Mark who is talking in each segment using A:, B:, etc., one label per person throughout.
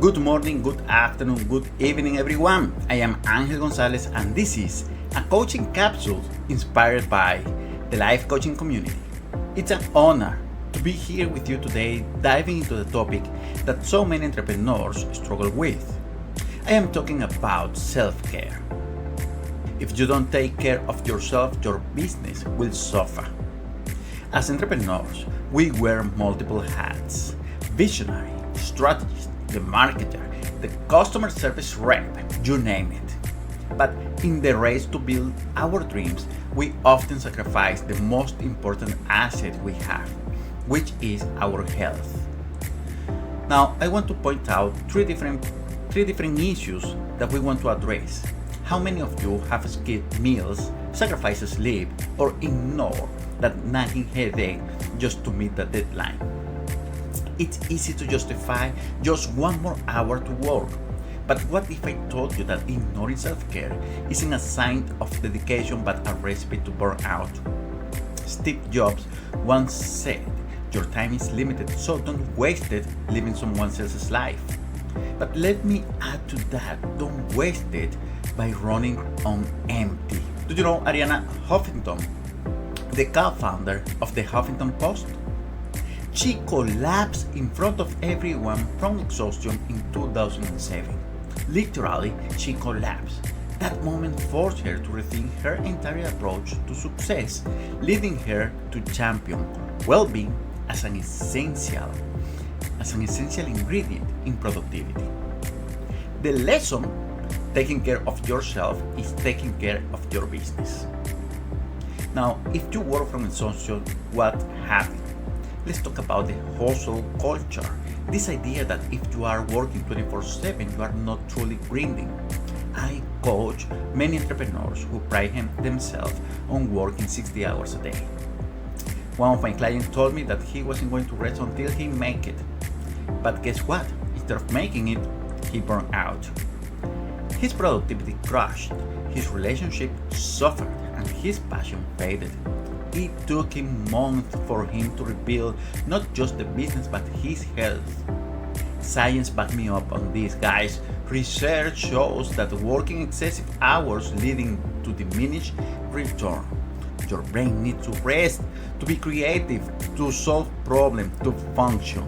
A: Good morning, good afternoon, good evening, everyone. I am Angel Gonzalez, and this is a coaching capsule inspired by the life coaching community. It's an honor to be here with you today, diving into the topic that so many entrepreneurs struggle with. I am talking about self-care. If you don't take care of yourself, your business will suffer. As entrepreneurs, we wear multiple hats: visionary, strategist, the marketer, the customer service rep, you name it. But in the race to build our dreams, we often sacrifice the most important asset we have, which is our health. Now, I want to point out three different issues that we want to address. How many of you have skipped meals, sacrificed sleep, or ignore that nagging headache just to meet the deadline? It's easy to justify just one more hour to work. But what if I told you that ignoring self-care isn't a sign of dedication but a recipe to burn out? Steve Jobs once said, "Your time is limited, so don't waste it living someone else's life." But let me add to that, don't waste it by running on empty. Do you know Arianna Huffington, the co-founder of the Huffington Post? She collapsed in front of everyone from exhaustion in 2007. Literally, she collapsed. That moment forced her to rethink her entire approach to success, leading her to champion well-being as an essential ingredient in productivity. The lesson: taking care of yourself is taking care of your business. Now, if you work from exhaustion, what happens? Let's talk about the hustle culture. This idea that if you are working 24/7, you are not truly grinding. I coach many entrepreneurs who pride themselves on working 60 hours a day. One of my clients told me that he wasn't going to rest until he make it. But guess what? Instead of making it, he burned out. His productivity crashed, his relationship suffered, and his passion faded. It took him months for him to rebuild not just the business but his health. Science backed me up on this, guys. Research shows that working excessive hours leading to diminished return. Your brain needs to rest, to be creative, to solve problems, to function.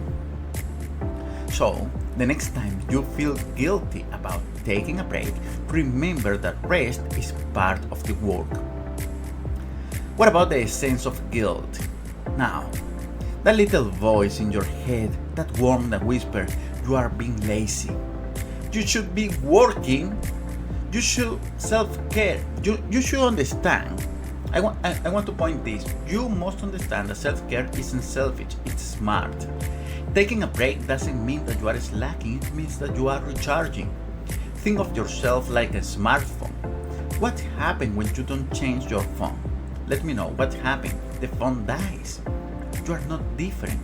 A: So, the next time you feel guilty about taking a break, remember that rest is part of the work. What about the sense of guilt? Now, that little voice in your head, that worm that whispers, you are being lazy. You should be working. You should self-care. You should understand. I want to point this. You must understand that self-care isn't selfish, it's smart. Taking a break doesn't mean that you are slacking, it means that you are recharging. Think of yourself like a smartphone. What happens when you don't change your phone? Let me know what happened. The phone dies. You are not different.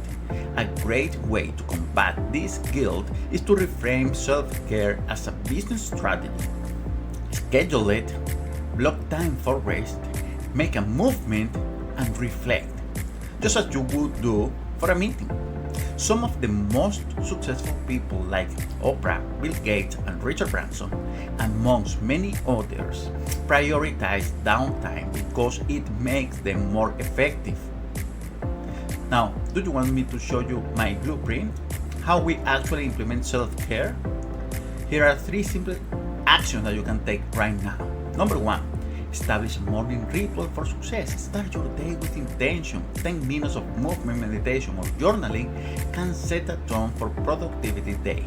A: A great way to combat this guilt is to reframe self-care as a business strategy. Schedule it, block time for rest, make a movement, and reflect, just as you would do for a meeting. Some of the most successful people like Oprah, Bill Gates, and Richard Branson, amongst many others, prioritize downtime because it makes them more effective. Now, do you want me to show you my blueprint? How we actually implement self-care? Here are 3 simple actions that you can take right now. Number 1, establish a morning ritual for success. Start your day with intention. 10 minutes of movement, meditation, or journaling can set a tone for productivity day.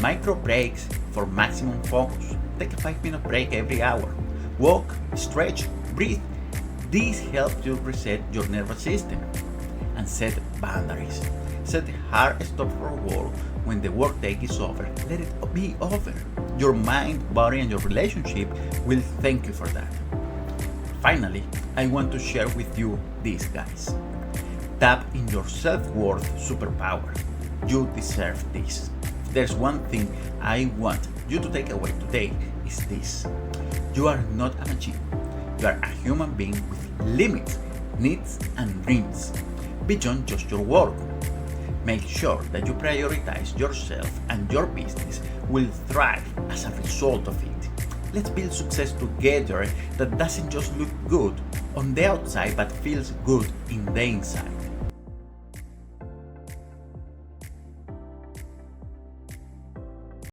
A: Micro breaks for maximum focus. Take a 5-minute break every hour. Walk, stretch, breathe. This helps you reset your nervous system. And set boundaries. Set a hard stop for work when the workday is over. Let it be over. Your mind, body, and your relationship will thank you for that. Finally, I want to share with you this, guys. Tap in your self-worth superpower. You deserve this. There's one thing I want you to take away today is this. You are not a machine. You are a human being with limits, needs, and dreams beyond just your work. Make sure that you prioritize yourself, and your business will thrive as a result of it. Let's build success together that doesn't just look good on the outside but feels good in the inside.